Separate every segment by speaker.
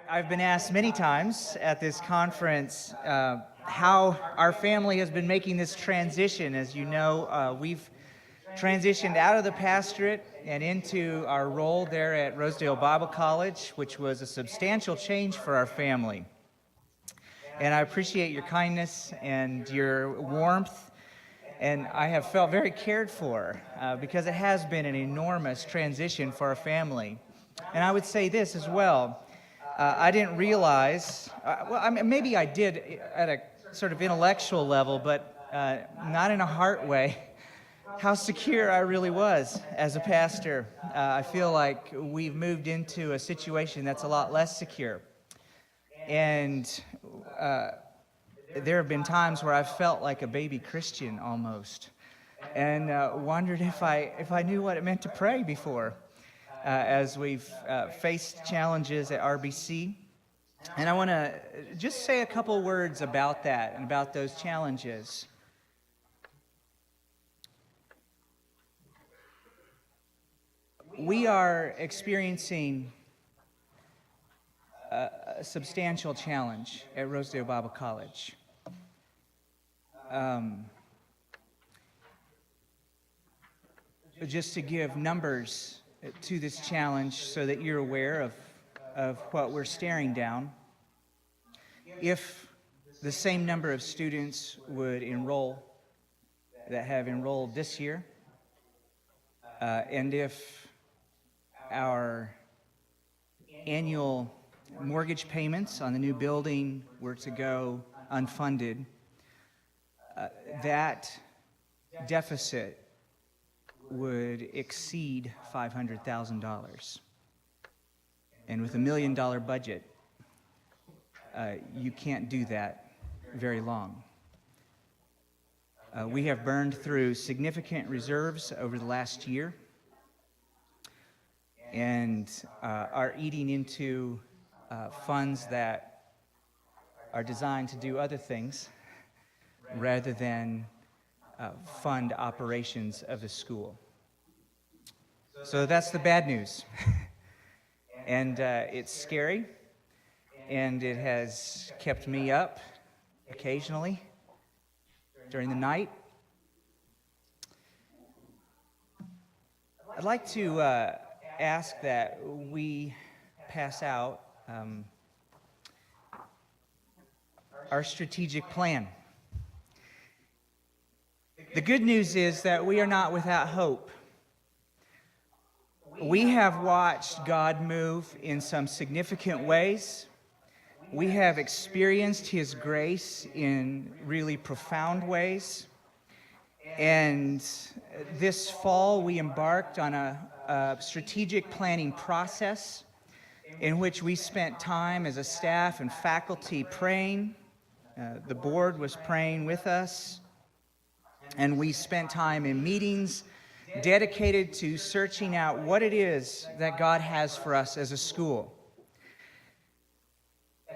Speaker 1: I've been asked many times at this conference how our family has been making this transition. As you know, we've transitioned out of the pastorate and into our role there at Rosedale Bible College, which was a substantial change for our family. And I appreciate your kindness and your warmth, and I have felt very cared for because it has been an enormous transition for our family. And I would say this as well. I didn't realize, maybe I did at a sort of intellectual level, but not in a heart way, how secure I really was as a pastor. I feel like we've moved into a situation that's a lot less secure. And there have been times where I've felt like a baby Christian almost, and wondered if I knew what it meant to pray before. As we've faced challenges at RBC. And I want to just say a couple words about that and about those challenges. We are experiencing a substantial challenge at Rosedale Bible College. Just to give numbers to this challenge so that you're aware of what we're staring down. If the same number of students would enroll that have enrolled this year, and if our annual mortgage payments on the new building were to go unfunded, that deficit would exceed $500,000. And with $1 million budget, you can't do that very long. We have burned through significant reserves over the last year and are eating into funds that are designed to do other things rather than fund operations of the school. So that's the bad news. And it's scary, and it has kept me up occasionally during the night. I'd like to ask that we pass out our strategic plan. The good news is that we are not without hope. We have watched God move in some significant ways. We have experienced His grace in really profound ways. And this fall, we embarked on a strategic planning process in which we spent time as a staff and faculty praying. The board was praying with us. And we spent time in meetings dedicated to searching out what it is that God has for us as a school.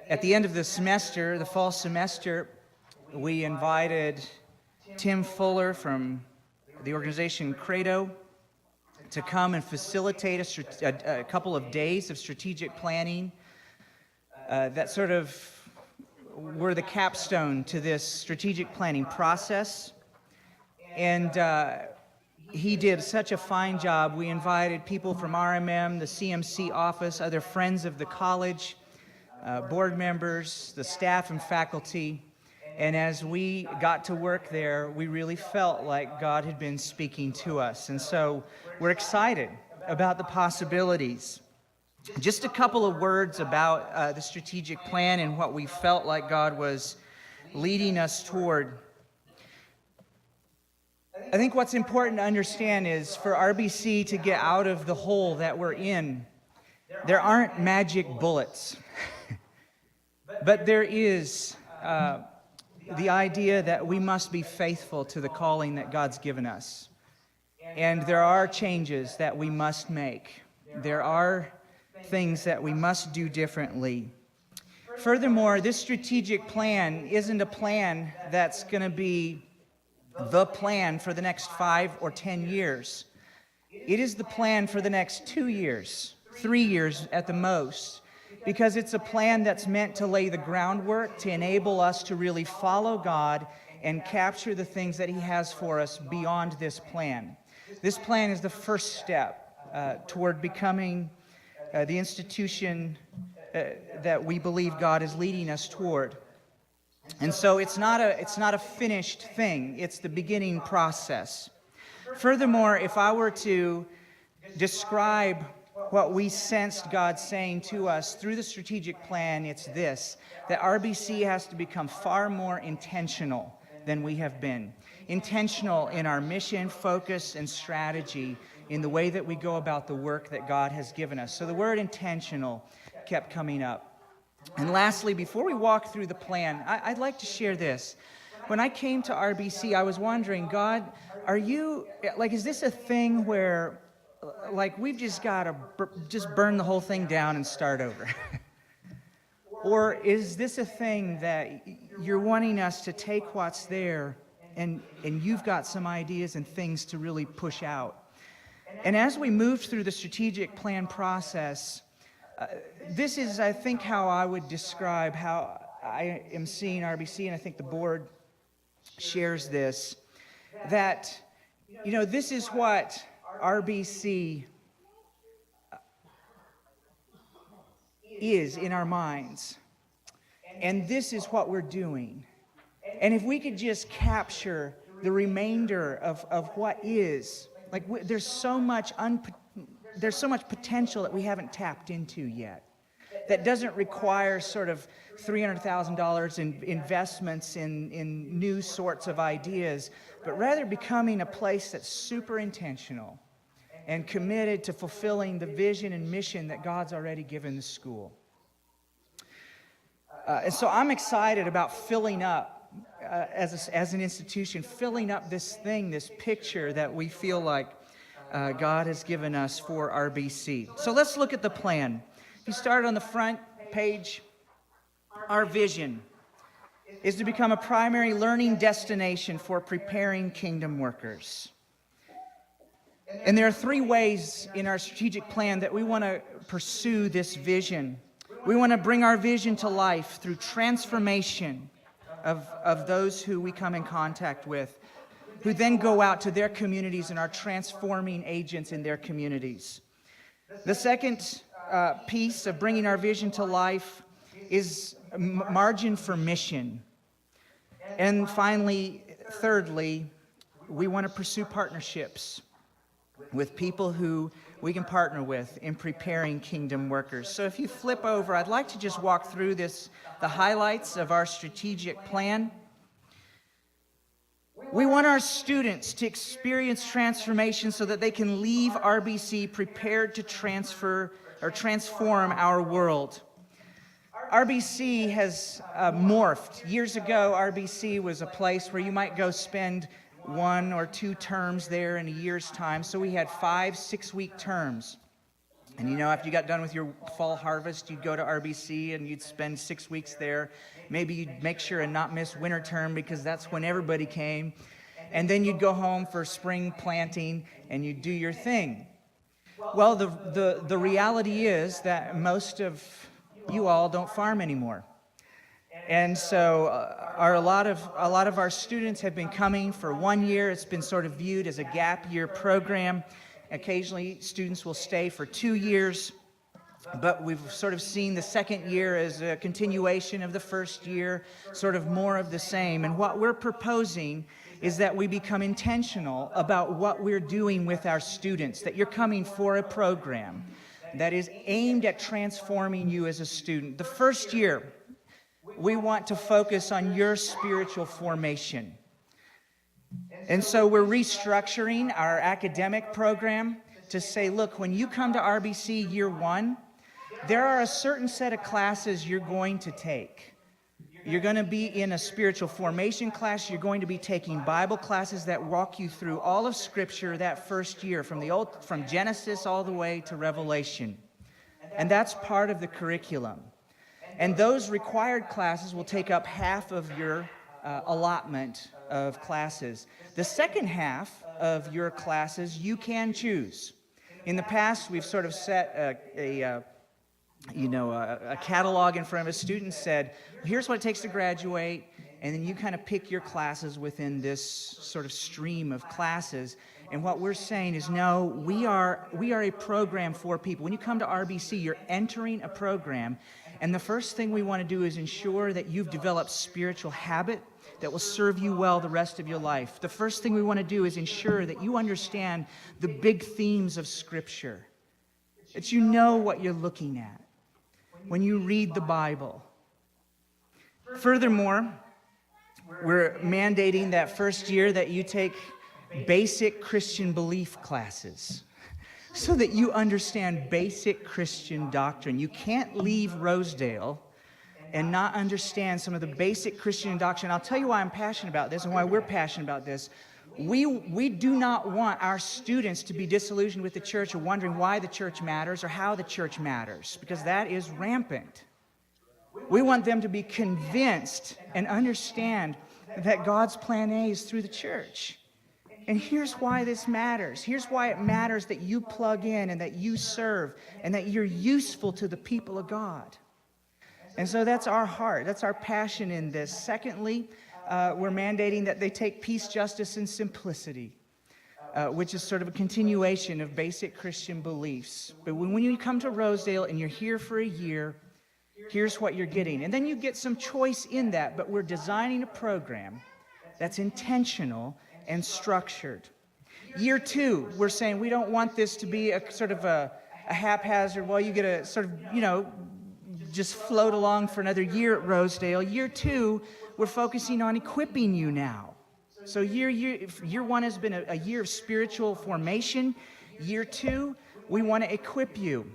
Speaker 1: At the end of the semester, the fall semester, we invited Tim Fuller from the organization Credo to come and facilitate a couple of days of strategic planning that sort of were the capstone to this strategic planning process. And he did such a fine job. We invited people from RMM, the CMC office, other friends of the college, board members, the staff and faculty. And as we got to work there, we really felt like God had been speaking to us. And so we're excited about the possibilities. Just a couple of words about the strategic plan and what we felt like God was leading us toward. I think what's important to understand is for RBC to get out of the hole that we're in, there aren't magic bullets. But there is the idea that we must be faithful to the calling that God's given us. And there are changes that we must make. There are things that we must do differently. Furthermore, this strategic plan isn't a plan that's going to be the plan for the next 5 or 10 years. It is the plan for the next 2 years, 3 years at the most. because it's a plan that's meant to lay the groundwork to enable us to really follow God and capture the things that He has for us beyond this plan. This plan is the first step toward becoming the institution that we believe God is leading us toward. And so it's not a finished thing. It's the beginning process. Furthermore, if I were to describe what we sensed God saying to us through the strategic plan, it's this: that RBC has to become far more intentional than we have been. Intentional in our mission, focus, and strategy in the way that we go about the work that God has given us. So the word intentional kept coming up. And lastly, before we walk through the plan, I'd like to share this. When I came to RBC, I was wondering, God, is this a thing where, we've just got to just burn the whole thing down and start over? Or is this a thing that you're wanting us to take what's there and you've got some ideas and things to really push out? And as we moved through the strategic plan process, this is, I think, how I would describe how I am seeing RBC, and I think the board shares this, that, this is what RBC is in our minds, and this is what we're doing. And if we could just capture the remainder of what is, there's so much potential that we haven't tapped into yet, that doesn't require sort of $300,000 in investments in new sorts of ideas, but rather becoming a place that's super intentional and committed to fulfilling the vision and mission that God's already given the school. And so I'm excited about filling up, as an institution, filling up this picture that we feel like God has given us for RBC. So let's look at the plan. If you start on the front page, our vision is to become a primary learning destination for preparing kingdom workers. And there are 3 ways in our strategic plan that we want to pursue this vision. We want to bring our vision to life through transformation of those who we come in contact with, who then go out to their communities and are transforming agents in their communities. The second piece of bringing our vision to life is margin for mission. And finally, thirdly, we want to pursue partnerships with people who we can partner with in preparing kingdom workers. So if you flip over, I'd like to just walk through the highlights of our strategic plan. We want our students to experience transformation so that they can leave RBC prepared to transform our world. RBC has morphed. Years ago, RBC was a place where you might go spend 1 or 2 terms there in a year's time. So we had 5 6-week terms. And after you got done with your fall harvest, you'd go to RBC and you'd spend 6 weeks there. Maybe you'd make sure and not miss winter term because that's when everybody came. And then you'd go home for spring planting and you'd do your thing. Well, the reality is that most of you all don't farm anymore. And so a lot of our students have been coming for 1 year. It's been sort of viewed as a gap year program. Occasionally, students will stay for 2 years, but we've sort of seen the second year as a continuation of the first year, sort of more of the same. And what we're proposing is that we become intentional about what we're doing with our students, that you're coming for a program that is aimed at transforming you as a student. The first year, we want to focus on your spiritual formation. And so we're restructuring our academic program to say, look, when you come to RBC year 1, there are a certain set of classes you're going to take. You're going to be in a spiritual formation class. You're going to be taking Bible classes that walk you through all of Scripture that first year, from Genesis all the way to Revelation. And that's part of the curriculum. And those required classes will take up half of your allotment of classes. The second half of your classes you can choose. In the past, we've sort of set a catalog in front of a student, said, here's what it takes to graduate, and then you kind of pick your classes within this sort of stream of classes. And what we're saying is, no, we are a program for people. When you come to RBC, you're entering a program, and the first thing we want to do is ensure that you've developed spiritual habit that will serve you well the rest of your life. The first thing we want to do is ensure that you understand the big themes of Scripture, that you know what you're looking at when you read the Bible. Furthermore, we're mandating that first year that you take basic Christian belief classes so that you understand basic Christian doctrine. You can't leave Rosedale and not understand some of the basic Christian doctrine. I'll tell you why I'm passionate about this and why we're passionate about this. We do not want our students to be disillusioned with the church or wondering why the church matters or how the church matters, because that is rampant. We want them to be convinced and understand that God's plan A is through the church. And here's why this matters. Here's why it matters that you plug in and that you serve and that you're useful to the people of God. And so that's our heart. That's our passion in this. Secondly, we're mandating that they take peace, justice, and simplicity, which is sort of a continuation of basic Christian beliefs. But when you come to Rosedale and you're here for a year, here's what you're getting. And then you get some choice in that, but we're designing a program that's intentional and structured. Year 2, we're saying we don't want this to be a sort of a haphazard, well, you get a sort of, just float along for another year at Rosedale. Year 2, we're focusing on equipping you now. So year 1 has been a year of spiritual formation. Year 2, we want to equip you.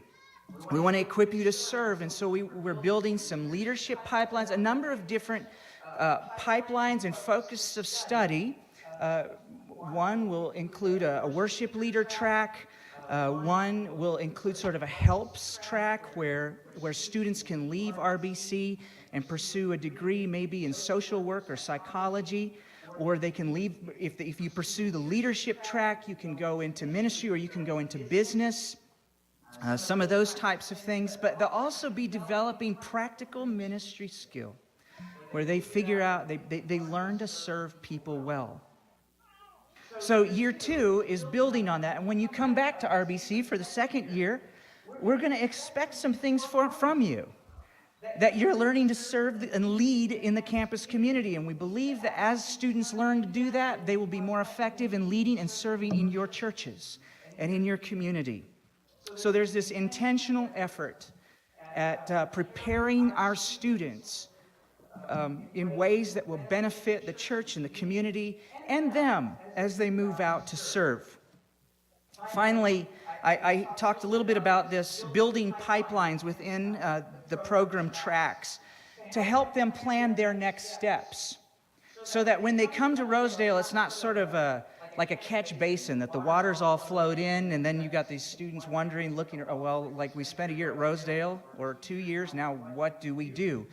Speaker 1: We want to equip you to serve, and so we're building some leadership pipelines, a number of different pipelines and focuses of study. One will include a worship leader track. One will include sort of a helps track where students can leave RBC and pursue a degree maybe in social work or psychology, or they can leave, if you pursue the leadership track, you can go into ministry or you can go into business. Some of those types of things, but they'll also be developing practical ministry skill where they figure out, they learn to serve people well. So year 2 is building on that, and when you come back to RBC for the second year, we're going to expect some things from you, that you're learning to serve and lead in the campus community, and we believe that as students learn to do that, they will be more effective in leading and serving in your churches and in your community. So there's this intentional effort at preparing our students in ways that will benefit the church and the community and them as they move out to serve. Finally, I talked a little bit about this, building pipelines within the program tracks to help them plan their next steps so that when they come to Rosedale, it's not sort of like a catch basin that the water's all flowed in, and then you got these students wondering, looking, oh, well, like we spent a year at Rosedale or 2 years, now what do we do?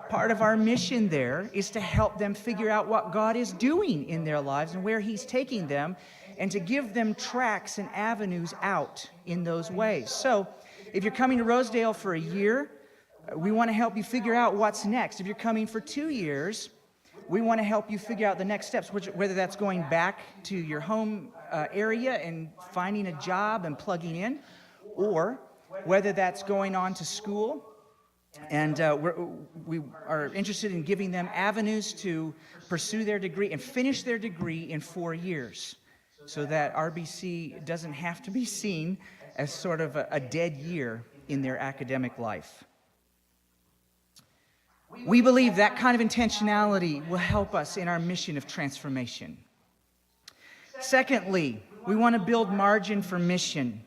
Speaker 1: Part of our mission there is to help them figure out what God is doing in their lives and where He's taking them, and to give them tracks and avenues out in those ways. So if you're coming to Rosedale for a year, we want to help you figure out what's next. If you're coming for 2 years, we want to help you figure out the next steps, whether that's going back to your home area and finding a job and plugging in, or whether that's going on to school. And we are interested in giving them avenues to pursue their degree and finish their degree in 4 years, so that RBC doesn't have to be seen as sort of a dead year in their academic life. We believe that kind of intentionality will help us in our mission of transformation. Secondly, we want to build margin for mission.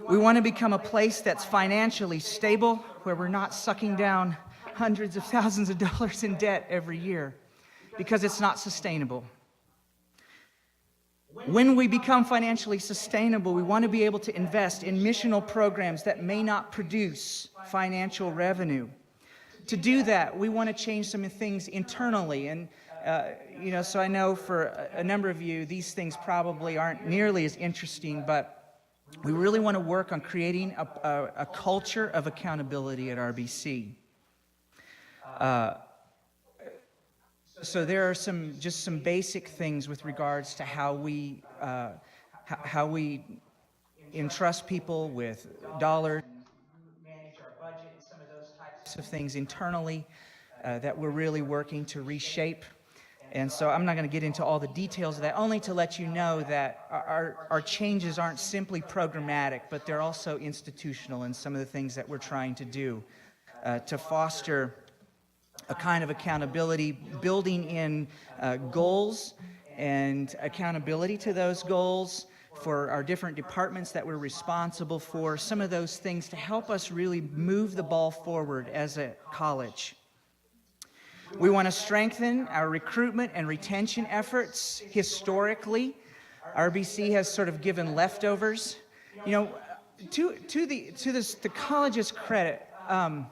Speaker 1: We want to become a place that's financially stable, where we're not sucking down hundreds of thousands of dollars in debt every year, because it's not sustainable. When we become financially sustainable, we want to be able to invest in missional programs that may not produce financial revenue. To do that, we want to change some things internally. And, so I know for a number of you, these things probably aren't nearly as interesting, but we really want to work on creating a culture of accountability at RBC. So there are some basic things with regards to how we entrust people with dollars, manage our budget, and some of those types of things internally that we're really working to reshape. And so I'm not going to get into all the details of that, only to let you know that our changes aren't simply programmatic, but they're also institutional in some of the things that we're trying to do to foster a kind of accountability, building in goals and accountability to those goals for our different departments that we're responsible for, some of those things to help us really move the ball forward as a college. We want to strengthen our recruitment and retention efforts. Historically, RBC has sort of given leftovers. You know, to the college's credit, I'm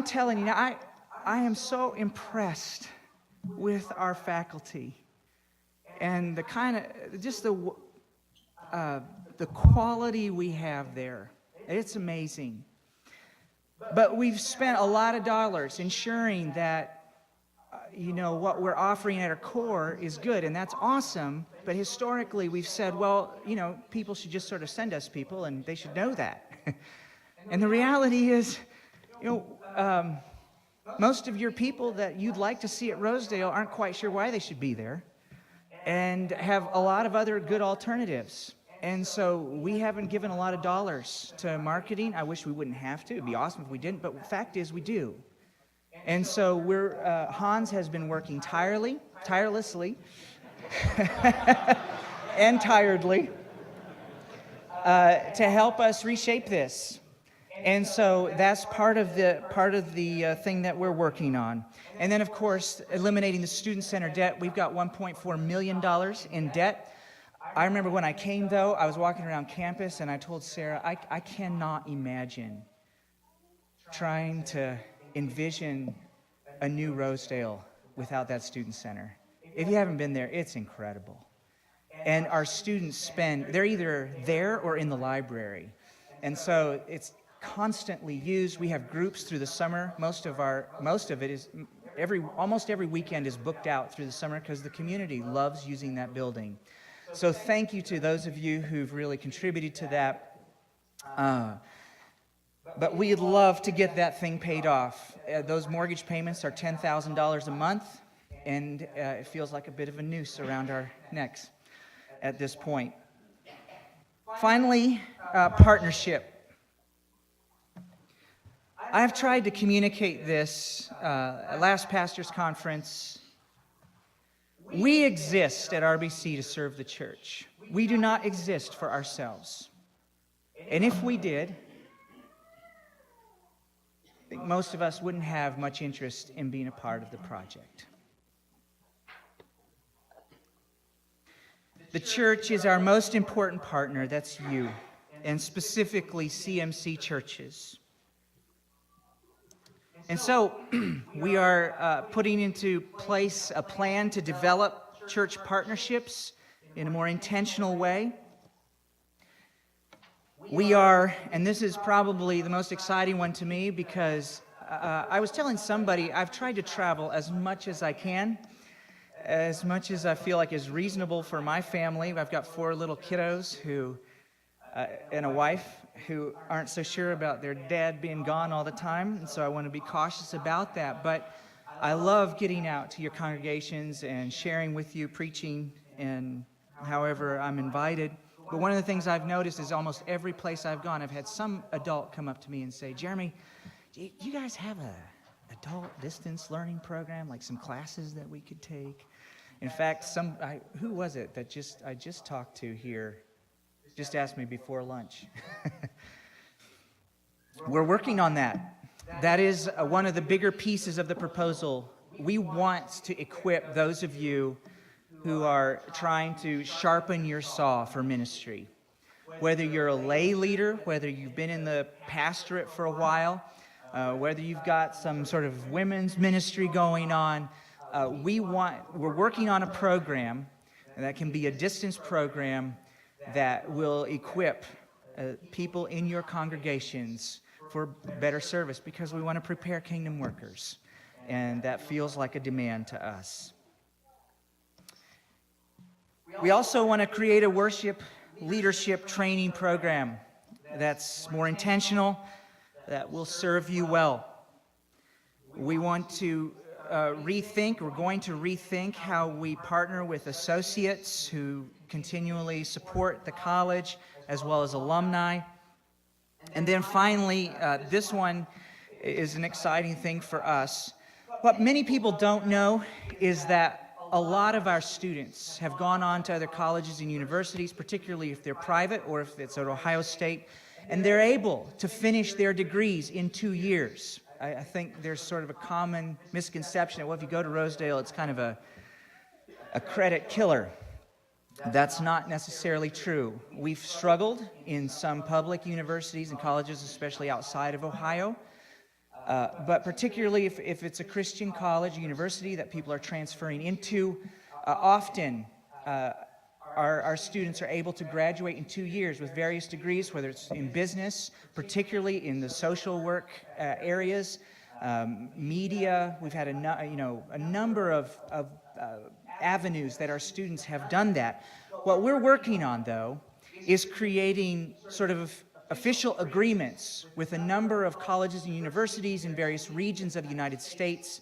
Speaker 1: telling you, I am so impressed with our faculty and the kind of just the quality we have there. It's amazing. But we've spent a lot of dollars ensuring that what we're offering at our core is good, and that's awesome. But historically, we've said, well, people should just sort of send us people, and they should know that. And the reality is, most of your people that you'd like to see at Rosedale aren't quite sure why they should be there, and have a lot of other good alternatives. And so we haven't given a lot of dollars to marketing. I wish we wouldn't have to. It'd be awesome if we didn't, but the fact is we do. And so Hans has been working tirelessly, and tiredly to help us reshape this. And so that's part of the thing that we're working on. And then, of course, eliminating the student center debt. We've got $1.4 million in debt. I remember when I came, though, I was walking around campus, and I told Sarah, I cannot imagine trying to envision a new Rosedale without that student center. If you haven't been there, it's incredible. And our students they're either there or in the library. And so it's constantly used. We have groups through the summer. Almost every weekend is booked out through the summer because the community loves using that building. So thank you to those of you who've really contributed to that. But we'd love to get that thing paid off. Those mortgage payments are $10,000 a month, and it feels like a bit of a noose around our necks at this point. Finally, partnership. I've tried to communicate this at last pastor's conference. We exist at RBC to serve the church. We do not exist for ourselves. And if we did, I think most of us wouldn't have much interest in being a part of the project. The church is our most important partner, that's you, and specifically CMC churches. And so we are putting into place a plan to develop church partnerships in a more intentional way. We are, and this is probably the most exciting one to me because I was telling somebody I've tried to travel as much as I can, as much as I feel like is reasonable for my family. I've got 4 little kiddos and a wife who aren't so sure about their dad being gone all the time, and so I want to be cautious about that. But I love getting out to your congregations and sharing with you, preaching, and however I'm invited. But one of the things I've noticed is almost every place I've gone, I've had some adult come up to me and say, Jeremy, do you guys have an adult distance learning program, like some classes that we could take? In fact, who was it that I just talked to here just asked me before lunch? We're working on that. That is one of the bigger pieces of the proposal. We want to equip those of you who are trying to sharpen your saw for ministry. Whether you're a lay leader, whether you've been in the pastorate for a while, whether you've got some sort of women's ministry going on, we're working on a program that can be a distance program that will equip people in your congregations for better service, because we want to prepare kingdom workers, and that feels like a demand to us. We also want to create a worship leadership training program that's more intentional, that will serve you well. We want to we're going to rethink how we partner with associates who continually support the college, as well as alumni. And then finally, this one is an exciting thing for us. What many people don't know is that a lot of our students have gone on to other colleges and universities, particularly if they're private or if it's at Ohio State, and they're able to finish their degrees in 2 years. I think there's sort of a common misconception that, well, if you go to Rosedale, it's kind of a credit killer. That's not necessarily true. We've struggled in some public universities and colleges, especially outside of Ohio. But particularly if it's a Christian college or university that people are transferring into, often our students are able to graduate in 2 years with various degrees, whether it's in business, particularly in the social work areas, media. We've had a number of avenues that our students have done that. What we're working on, though, is creating sort of official agreements with a number of colleges and universities in various regions of the United States,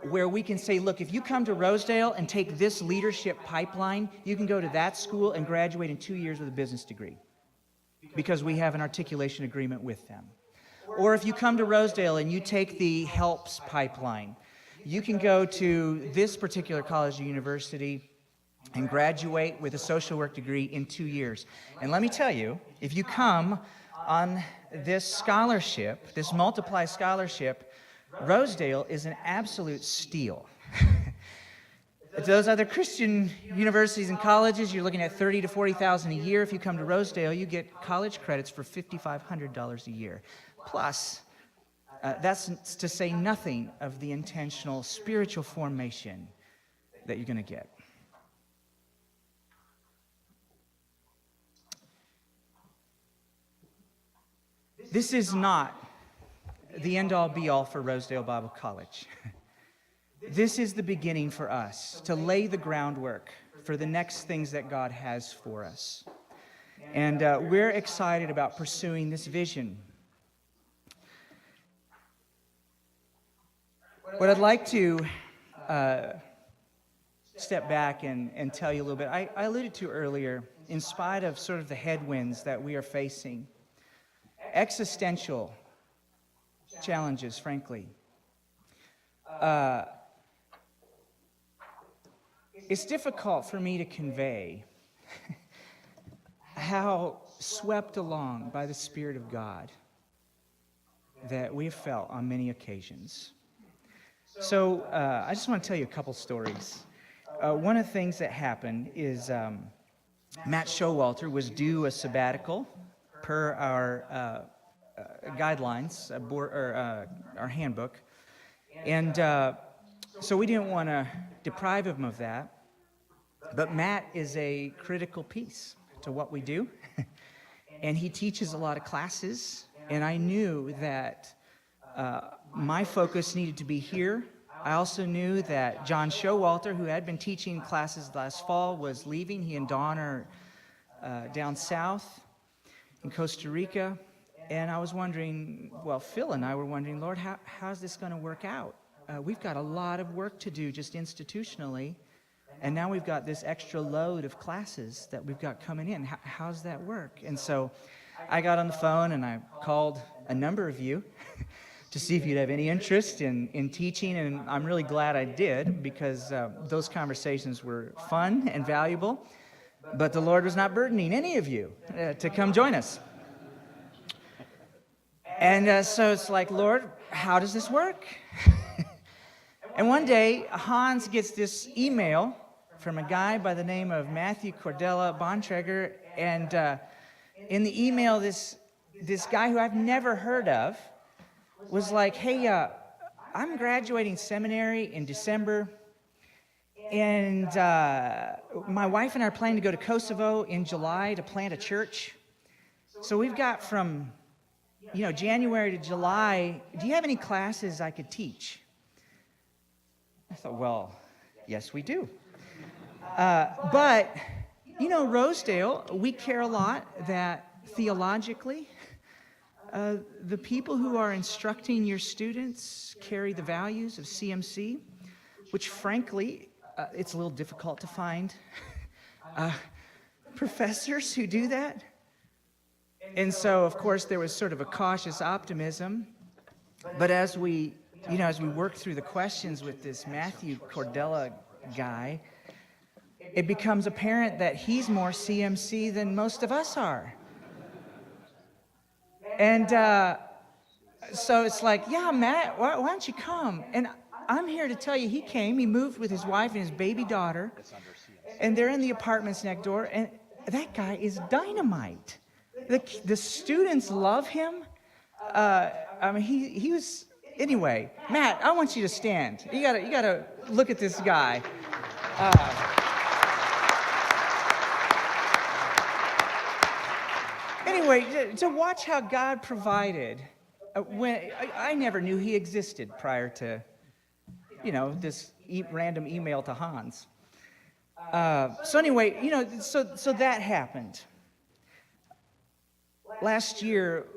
Speaker 1: where we can say, look, if you come to Rosedale and take this leadership pipeline, you can go to that school and graduate in 2 years with a business degree, because we have an articulation agreement with them. Or if you come to Rosedale and you take the HELPS pipeline, you can go to this particular college or university and graduate with a social work degree in 2 years. And let me tell you, if you come on this scholarship, this multiply scholarship, Rosedale is an absolute steal. Those other Christian universities and colleges, you're looking at $30,000 to $40,000 a year. If you come to Rosedale, you get college credits for $5,500 a year. Plus, that's to say nothing of the intentional spiritual formation that you're going to get. This is not the end-all be-all for Rosedale Bible College. This is the beginning for us to lay the groundwork for the next things that God has for us. And we're excited about pursuing this vision. What I'd like to step back and tell you a little bit, I alluded to earlier, in spite of sort of the headwinds that we are facing, existential challenges, frankly. It's difficult for me to convey how swept along by the Spirit of God that we've felt on many occasions. So I just want to tell you a couple stories. One of the things that happened is Matt Showalter was due a sabbatical per our guidelines, our handbook. And so we didn't want to deprive him of that. But Matt is a critical piece to what we do. And he teaches a lot of classes. And I knew that my focus needed to be here. I also knew that John Showalter, who had been teaching classes last fall, was leaving. He and Dawn are down south in Costa Rica. And I was wondering, well, Phil and I were wondering, Lord, how's this going to work out? We've got a lot of work to do just institutionally. And now we've got this extra load of classes that we've got coming in. How's that work? And so I got on the phone and I called a number of you to see if you'd have any interest in teaching. And I'm really glad I did, because those conversations were fun and valuable. But the Lord was not burdening any of you to come join us. And so it's like, Lord, how does this work? And one day, Hans gets this email from a guy by the name of Matthew Cordella Bontrager. And in the email, this guy who I've never heard of was like, hey, I'm graduating seminary in December. And my wife and I are planning to go to Kosovo in July to plant a church. So we've got from, January to July. Do you have any classes I could teach? I thought, well, yes, we do. But, Rosedale, we care a lot that theologically, the people who are instructing your students carry the values of CMC, which frankly, it's a little difficult to find professors who do that. And so, of course, there was sort of a cautious optimism. But as we work through the questions with this Matthew Cordella guy, it becomes apparent that he's more CMC than most of us are. And so it's like, yeah, Matt, why don't you come? And I'm here to tell you, he came. He moved with his wife and his baby daughter. And they're in the apartments next door. And that guy is dynamite. The students love him. He was... Anyway, Matt, I want you to stand. You gotta look at this guy. Anyway, to watch how God provided, when I never knew he existed prior to, this random email to Hans. So anyway, so that happened. Last year,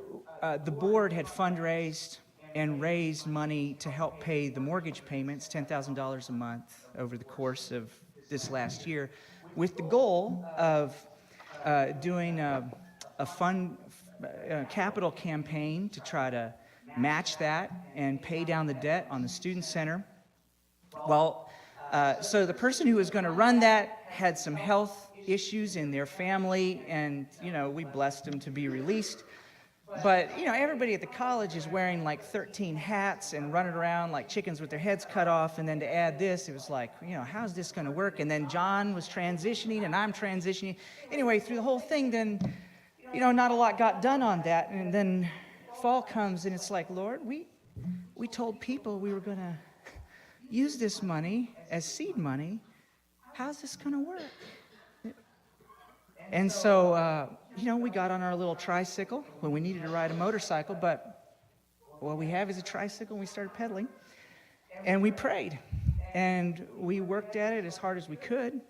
Speaker 1: the board had fundraised and raised money to help pay the mortgage payments, $10,000 a month over the course of this last year, with the goal of doing a capital campaign to try to match that and pay down the debt on the student center. Well, so the person who was going to run that had some health issues in their family, and we blessed them to be released. But everybody at the college is wearing like 13 hats and running around like chickens with their heads cut off. And then to add this, it was like, how's this going to work? And then John was transitioning, and I'm transitioning. Anyway, through the whole thing, then not a lot got done on that. And then fall comes, and it's like, Lord, we told people we were going to use this money as seed money. How's this going to work? And so, we got on our little tricycle when we needed to ride a motorcycle, but what we have is a tricycle, and we started pedaling. And we prayed, and we worked at it as hard as we could.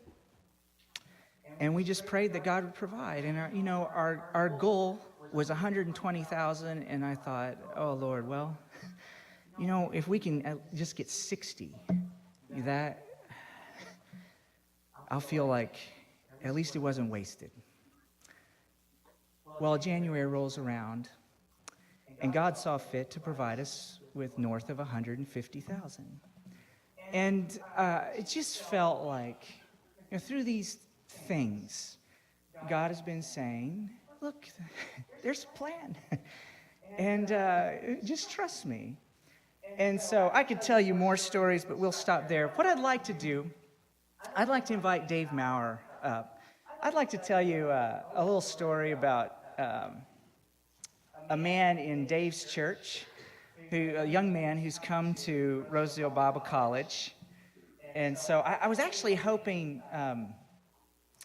Speaker 1: And we just prayed that God would provide. And our goal was $120,000, and I thought, oh Lord, well, if we can just get 60, that I'll feel like at least it wasn't wasted. Well, January rolls around, and God saw fit to provide us with north of $150,000. And it just felt like, through these things, God has been saying, look, there's a plan. And just trust me. And so I could tell you more stories, but we'll stop there. What I'd like to do, I'd like to invite Dave Maurer up. I'd like to tell you a little story about a man in Dave's church, a young man who's come to Rosedale Bible College. And so I was actually hoping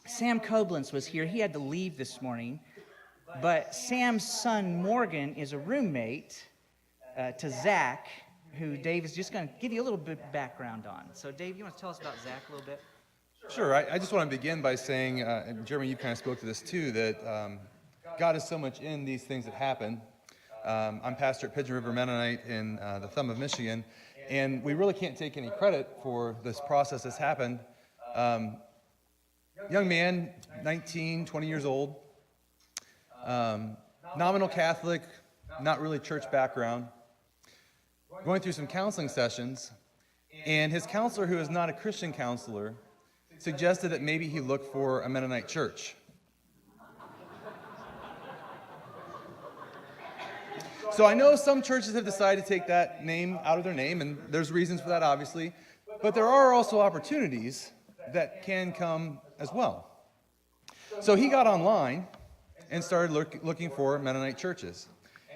Speaker 1: Sam Koblenz was here. He had to leave this morning. But Sam's son, Morgan, is a roommate to Zach, who Dave is just going to give you a little bit of background on. So, Dave, you want to tell us about Zach a little bit?
Speaker 2: Sure. I just want to begin by saying, and Jeremy, you kind of spoke to this too, that God is so much in these things that happen. I'm pastor at Pigeon River Mennonite in the Thumb of Michigan, and we really can't take any credit for this process that's happened. Young man, 19, 20 years old, nominal Catholic, not really church background, going through some counseling sessions, and his counselor, who is not a Christian counselor, suggested that maybe he look for a Mennonite church. So I know some churches have decided to take that name out of their name, and there's reasons for that, obviously. But there are also opportunities that can come as well. So he got online and started looking for Mennonite churches.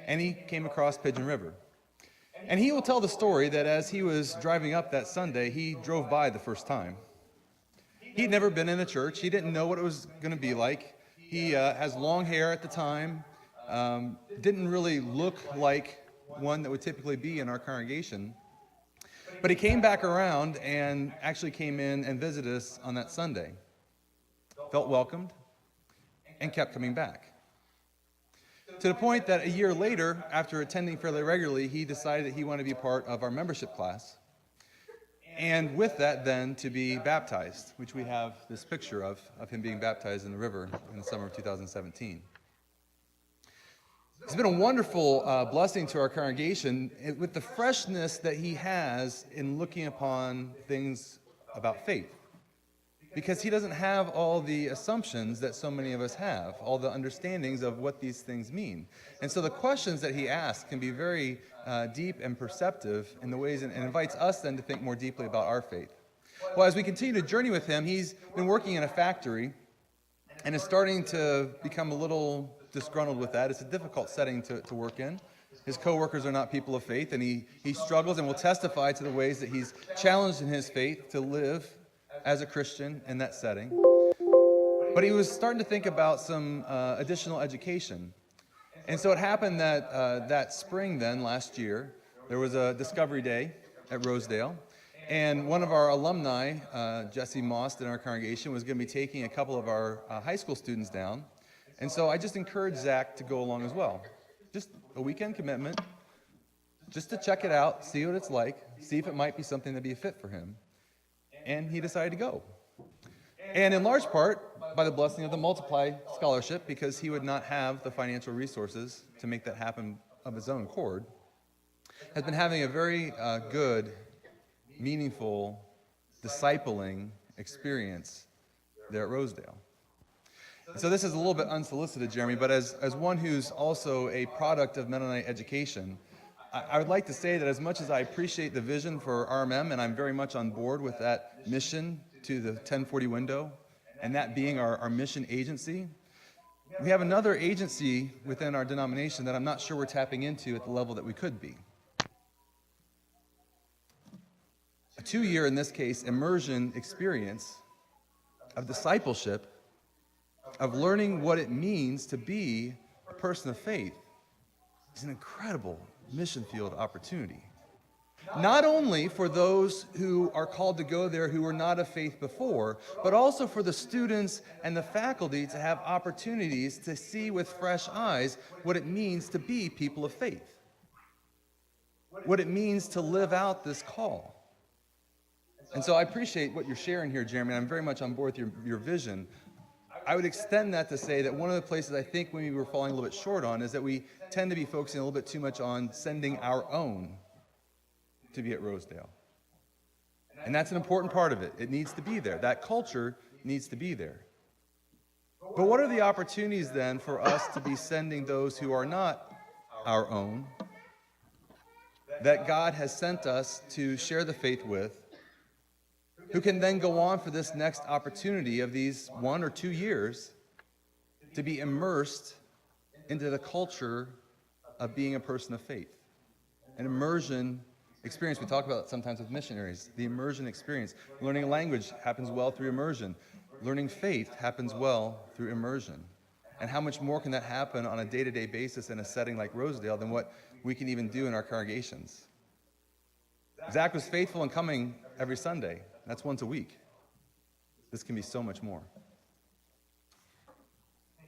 Speaker 2: And he came across Pigeon River. And he will tell the story that as he was driving up that Sunday, he drove by the first time. He'd never been in a church. He didn't know what it was going to be like. He has long hair at the time. didn't really look like one that would typically be in our congregation. But he came back around and actually came in and visited us on that Sunday. Felt welcomed and kept coming back. To the point that a year later, after attending fairly regularly, he decided that he wanted to be part of our membership class. And with that, then, to be baptized, which we have this picture of him being baptized in the river in the summer of 2017. It's been a wonderful blessing to our congregation with the freshness that he has in looking upon things about faith. Because he doesn't have all the assumptions that so many of us have, all the understandings of what these things mean. And so the questions that he asks can be very deep and perceptive in the ways, and invites us then to think more deeply about our faith. Well, as we continue to journey with him, he's been working in a factory and is starting to become a little disgruntled with that. It's a difficult setting to work in. His coworkers are not people of faith, and he struggles and will testify to the ways that he's challenged in his faith to live as a Christian in that setting. But he was starting to think about some additional education. And so it happened that that spring then, last year, there was a Discovery Day at Rosedale. And one of our alumni, Jesse Moss in our congregation, was going to be taking a couple of our high school students down. And so I just encouraged Zach to go along as well. Just a weekend commitment, just to check it out, see what it's like, see if it might be something that'd be a fit for him. And he decided to go. And in large part, by the blessing of the Multiply Scholarship, because he would not have the financial resources to make that happen of his own accord, has been having a very good, meaningful, discipling experience there at Rosedale. So this is a little bit unsolicited, Jeremy, but as one who's also a product of Mennonite education, I would like to say that as much as I appreciate the vision for RMM, and I'm very much on board with that mission to the 1040 window, and that being our mission agency, we have another agency within our denomination that I'm not sure we're tapping into at the level that we could be. A 2-year, in this case, immersion experience of discipleship, of learning what it means to be a person of faith, is an incredible mission field opportunity. Not only for those who are called to go there who were not of faith before, but also for the students and the faculty to have opportunities to see with fresh eyes what it means to be people of faith, what it means to live out this call. And so I appreciate what you're sharing here, Jeremy. I'm very much on board with your vision. I would extend that to say that one of the places I think we were falling a little bit short on is that we tend to be focusing a little bit too much on sending our own to be at Rosedale. And that's an important part of it. It needs to be there. That culture needs to be there. But what are the opportunities then for us to be sending those who are not our own, that God has sent us to share the faith with, who can then go on for this next opportunity of these 1 or 2 years to be immersed into the culture of being a person of faith? An immersion experience. We talk about it sometimes with missionaries. The immersion experience. Learning a language happens well through immersion. Learning faith happens well through immersion. And how much more can that happen on a day-to-day basis in a setting like Rosedale than what we can even do in our congregations? Zach was faithful in coming every Sunday. That's once a week. This can be so much more.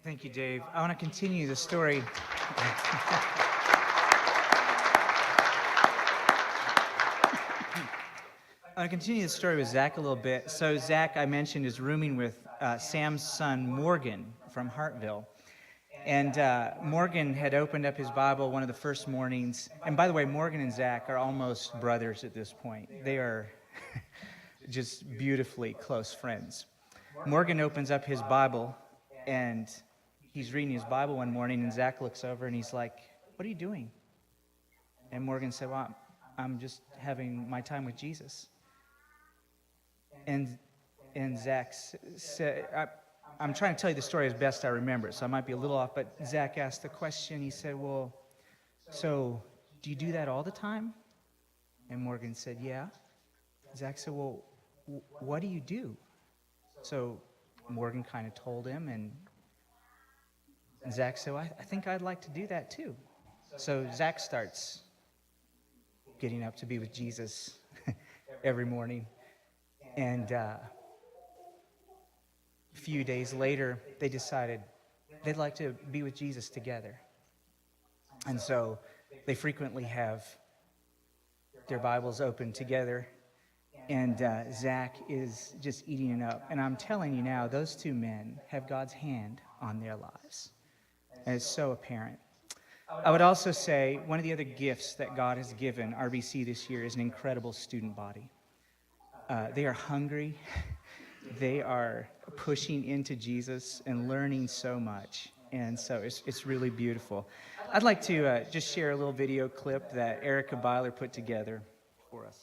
Speaker 1: Thank you, Dave. I want to continue the story. I want to continue the story with Zach a little bit. So Zach, I mentioned, is rooming with Sam's son, Morgan, from Hartville. And Morgan had opened up his Bible one of the first mornings. And by the way, Morgan and Zach are almost brothers at this point. They are just beautifully close friends. Morgan opens up his Bible, and he's reading his Bible one morning, and Zach looks over, and he's like, "What are you doing?" And Morgan said, "Well, I'm just having my time with Jesus." And Zach said, I'm trying to tell you the story as best I remember it, so I might be a little off, but Zach asked the question. He said, "Well, so do you do that all the time?" And Morgan said, "Yeah." Zach said, "Well, what do you do?" So Morgan kind of told him, and And Zach said, well, I think I'd like to do that too. So Zach starts getting up to be with Jesus every morning. And a few days later, they decided they'd like to be with Jesus together. And so they frequently have their Bibles open together. And Zach is just eating it up. And I'm telling you now, those two men have God's hand on their lives. And it's so apparent. I would also say one of the other gifts that God has given RBC this year is an incredible student body. They are hungry. They are pushing into Jesus and learning so much. And so it's really beautiful. I'd like to just share a little video clip that Erica Byler put together for us.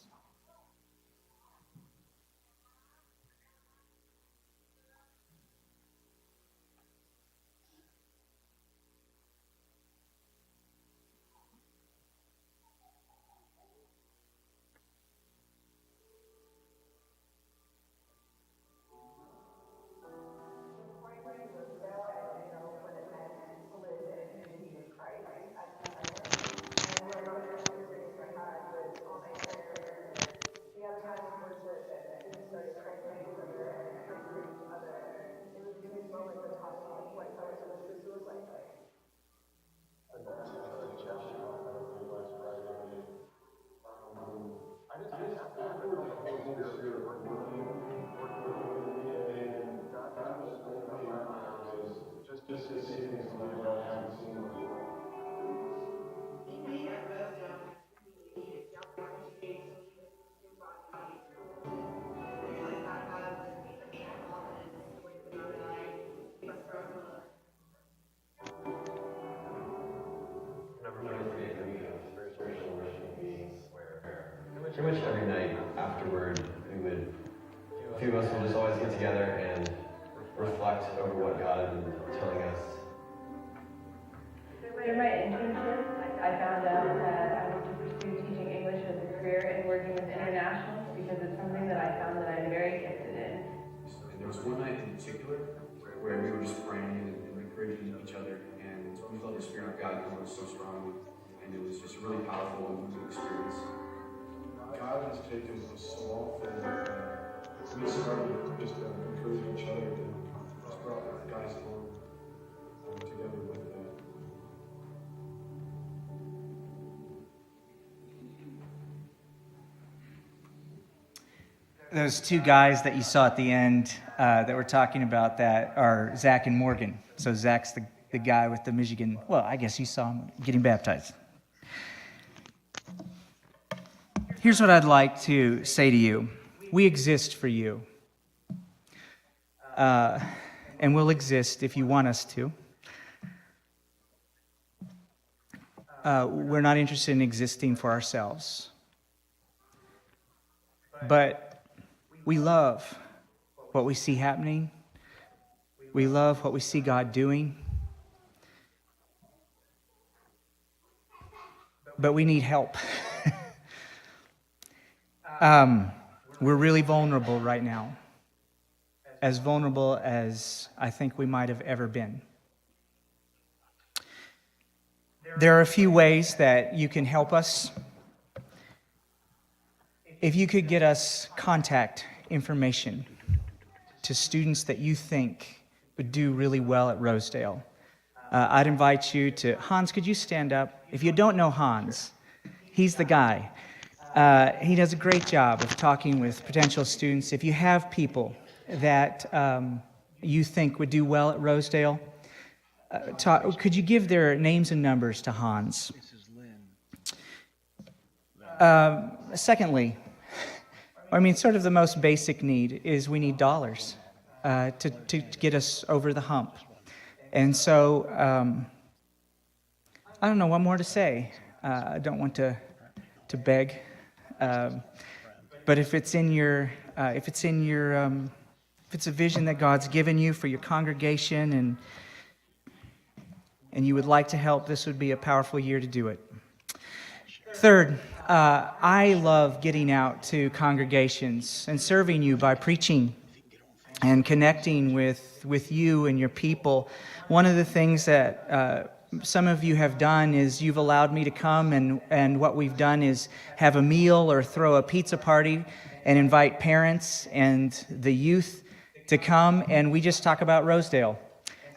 Speaker 3: Pretty much every night afterward, a few of us would just always get together and reflect over what God had been telling us.
Speaker 4: Through my internship, I found out that I want to pursue teaching English as a career and working with internationals because it's something that I found that I'm very gifted in.
Speaker 5: And there was one night in particular where we were just praying and encouraging each other, and we felt the Spirit of God come on so strongly, and it was just a really powerful and moving experience.
Speaker 6: God has taken a small thing that we started just encouraging each other and just brought guys along together with it.
Speaker 1: Those two guys that you saw at the end that we're talking about that are Zach and Morgan. So Zach's the guy with the Michigan, well, I guess you saw him getting baptized. Here's what I'd like to say to you. We exist for you. And we'll exist if you want us to. We're not interested in existing for ourselves. But we love what we see happening. We love what we see God doing. But we need help. We're really vulnerable right now. As vulnerable as I think we might have ever been. There are a few ways that you can help us. If you could get us contact information to students that you think would do really well at Rosedale, I'd invite you to... Hans, could you stand up? If you don't know Hans, he's the guy. He does a great job of talking with potential students. If you have people that you think would do well at Rosedale, could you give their names and numbers to Hans? Secondly, sort of the most basic need is we need dollars to get us over the hump. And so, I don't know what more to say. I don't want to beg. But if it's a vision that God's given you for your congregation and you would like to help, this would be a powerful year to do it. Third, I love getting out to congregations and serving you by preaching and connecting with you and your people. One of the things that some of you have done is you've allowed me to come, and what we've done is have a meal or throw a pizza party and invite parents and the youth to come, and we just talk about Rosedale.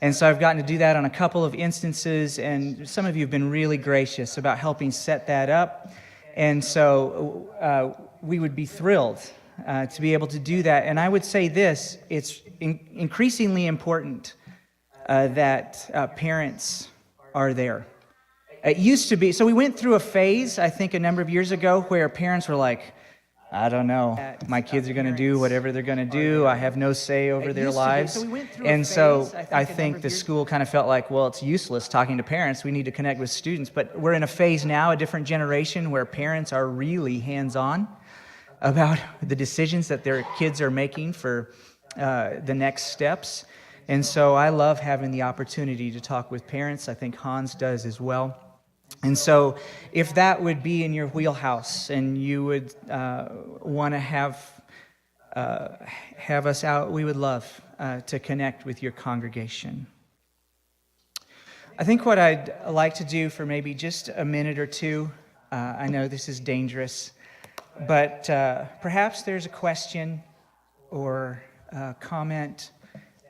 Speaker 1: And so I've gotten to do that on a couple of instances, and some of you have been really gracious about helping set that up. And so we would be thrilled to be able to do that. And I would say this, it's increasingly important that parents are there. It used to be, so we went through a phase, I think a number of years ago, where parents were like, I don't know, my kids are going to do whatever they're going to do. I have no say over their lives. And so I think the school kind of felt like, well, it's useless talking to parents. We need to connect with students. But we're in a phase now, a different generation, where parents are really hands-on about the decisions that their kids are making for the next steps. And so I love having the opportunity to talk with parents. I think Hans does as well. And so if that would be in your wheelhouse and you would want to have us out, we would love to connect with your congregation. I think what I'd like to do for maybe just a minute or two, I know this is dangerous, but perhaps there's a question or a comment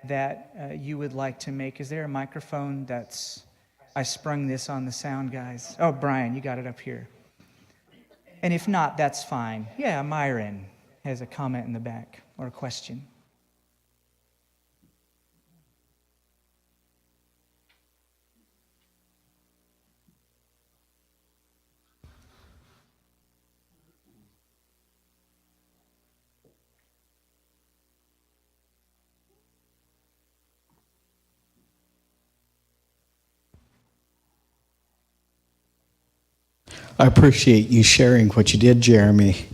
Speaker 1: that you would like to make. Is there a microphone that's... I sprung this on the sound guys. Oh, Brian, you got it up here. And if not, that's fine. Yeah, Myron has a comment in the back or a question.
Speaker 7: I appreciate you sharing what you did, Jeremy.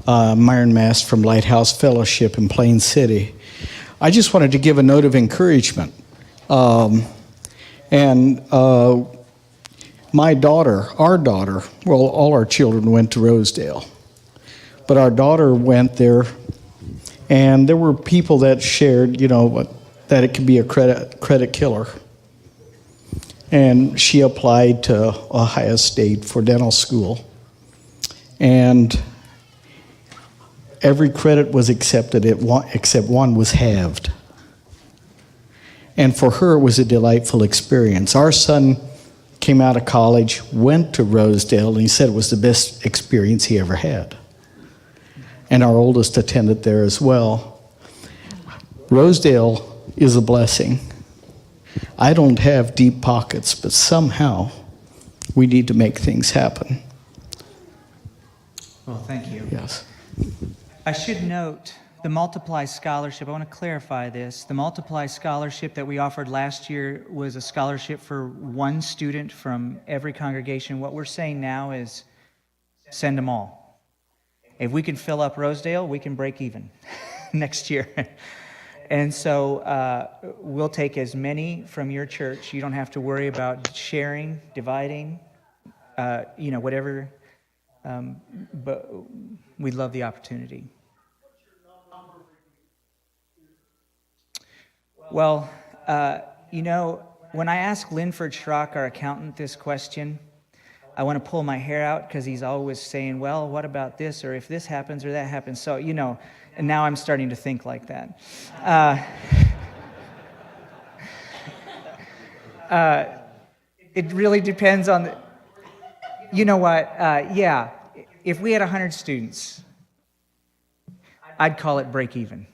Speaker 7: Myron Mast from Lighthouse Fellowship in Plain City. I just wanted to give a note of encouragement. My daughter, well, all our children went to Rosedale, but our daughter went there, and there were people that shared, that it could be a credit killer. And she applied to Ohio State for dental school. And every credit was accepted except one was halved. And for her, it was a delightful experience. Our son came out of college, went to Rosedale, and he said it was the best experience he ever had. And our oldest attended there as well. Rosedale is a blessing. I don't have deep pockets, but somehow we need to make things happen.
Speaker 1: Well, thank you.
Speaker 7: Yes.
Speaker 1: I should note the Multiply Scholarship. I want to clarify this. The Multiply Scholarship that we offered last year was a scholarship for one student from every congregation. What we're saying now is send them all. If we can fill up Rosedale, we can break even next year. And so we'll take as many from your church. You don't have to worry about sharing, dividing, whatever. But we love the opportunity. Well, when I ask Linford Schrock, our accountant, this question, I want to pull my hair out because he's always saying, well, what about this? Or if this happens or that happens. So, and now I'm starting to think like that. It really depends on the... You know what? If we had 100 students, I'd call it break even.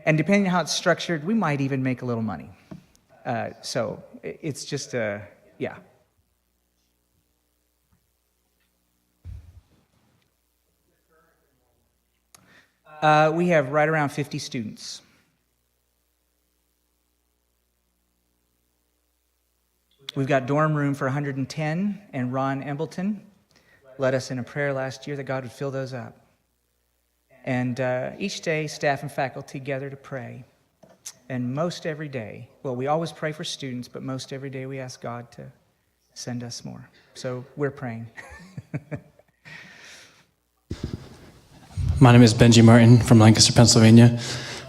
Speaker 1: And depending on how it's structured, we might even make a little money. So it's just yeah. We have right around 50 students. We've got dorm room for 110, and Ron Embleton led us in a prayer last year that God would fill those up. And each day, staff and faculty gather to pray. And most every day, well, we always pray for students, but most every day we ask God to send us more. So we're praying.
Speaker 8: My name is Benji Martin from Lancaster, Pennsylvania.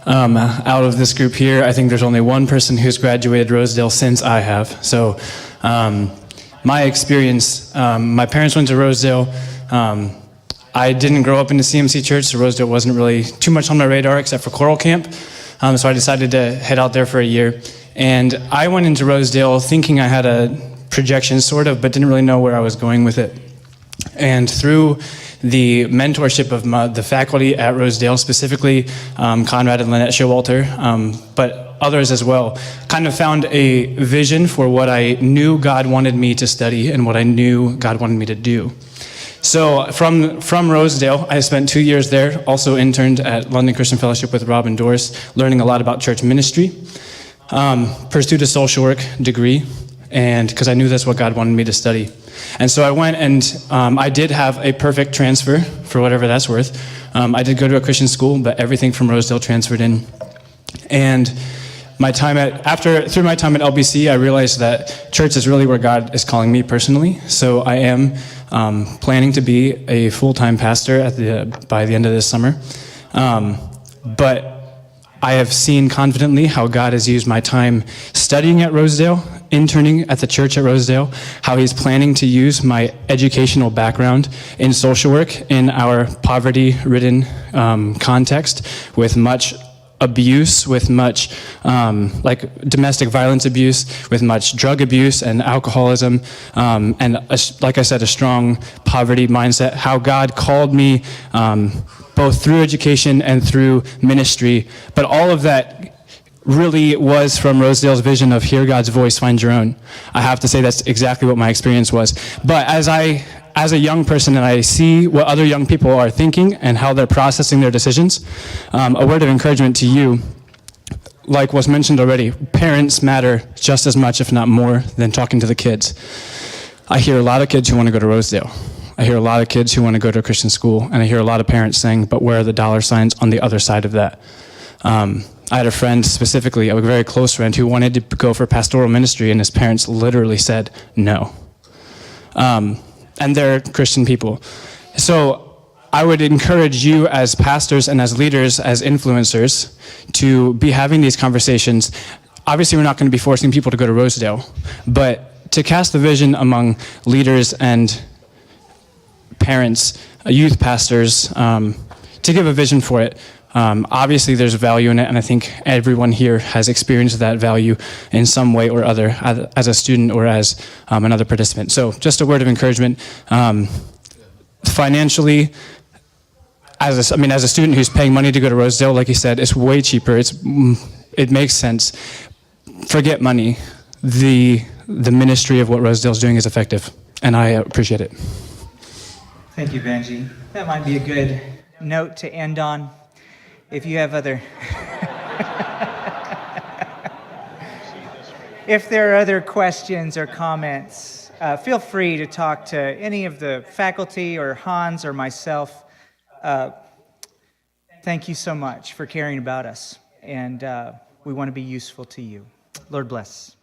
Speaker 8: Out of this group here, I think there's only one person who's graduated Rosedale since I have. So my experience, my parents went to Rosedale. I didn't grow up in the CMC church, so Rosedale wasn't really too much on my radar except for choral camp. So I decided to head out there for a year. And I went into Rosedale thinking I had a projection, sort of, but didn't really know where I was going with it. And through the mentorship of the faculty at Rosedale, specifically Conrad and Lynette Showalter, but others as well, kind of found a vision for what I knew God wanted me to study and what I knew God wanted me to do. So from Rosedale, I spent 2 years there, also interned at London Christian Fellowship with Rob and Doris, learning a lot about church ministry, pursued a social work degree, and because I knew that's what God wanted me to study. And so I went and I did have a perfect transfer, for whatever that's worth. I did go to a Christian school, but everything from Rosedale transferred in. And through my time at LBC, I realized that church is really where God is calling me personally. So I am planning to be a full-time pastor by the end of this summer. But I have seen confidently how God has used my time studying at Rosedale, interning at the church at Rosedale, how he's planning to use my educational background in social work in our poverty-ridden context with much abuse, with much like domestic violence abuse, with much drug abuse and alcoholism, and like I said, a strong poverty mindset, how God called me both through education and through ministry, but all of that really was from Rosedale's vision of hear God's voice, find your own. I have to say that's exactly what my experience was. But as a young person and I see what other young people are thinking and how they're processing their decisions, a word of encouragement to you, like was mentioned already, parents matter just as much, if not more, than talking to the kids. I hear a lot of kids who want to go to Rosedale. I hear a lot of kids who want to go to a Christian school, and I hear a lot of parents saying, but where are the dollar signs on the other side of that? I had a friend specifically, a very close friend, who wanted to go for pastoral ministry, and his parents literally said no. And they're Christian people. So I would encourage you as pastors and as leaders, as influencers, to be having these conversations. Obviously, we're not going to be forcing people to go to Rosedale, but to cast the vision among leaders and parents, youth pastors, to give a vision for it. Obviously, there's value in it, and I think everyone here has experienced that value in some way or other, as a student or as another participant. So just a word of encouragement. Financially, as a student who's paying money to go to Rosedale, like you said, it's way cheaper. It makes sense. Forget money. The ministry of what Rosedale's doing is effective, and I appreciate it.
Speaker 1: Thank you, Benji. That might be a good note to end on. If you have if there are other questions or comments, feel free to talk to any of the faculty or Hans or myself. Thank you so much for caring about us, and we want to be useful to you. Lord bless.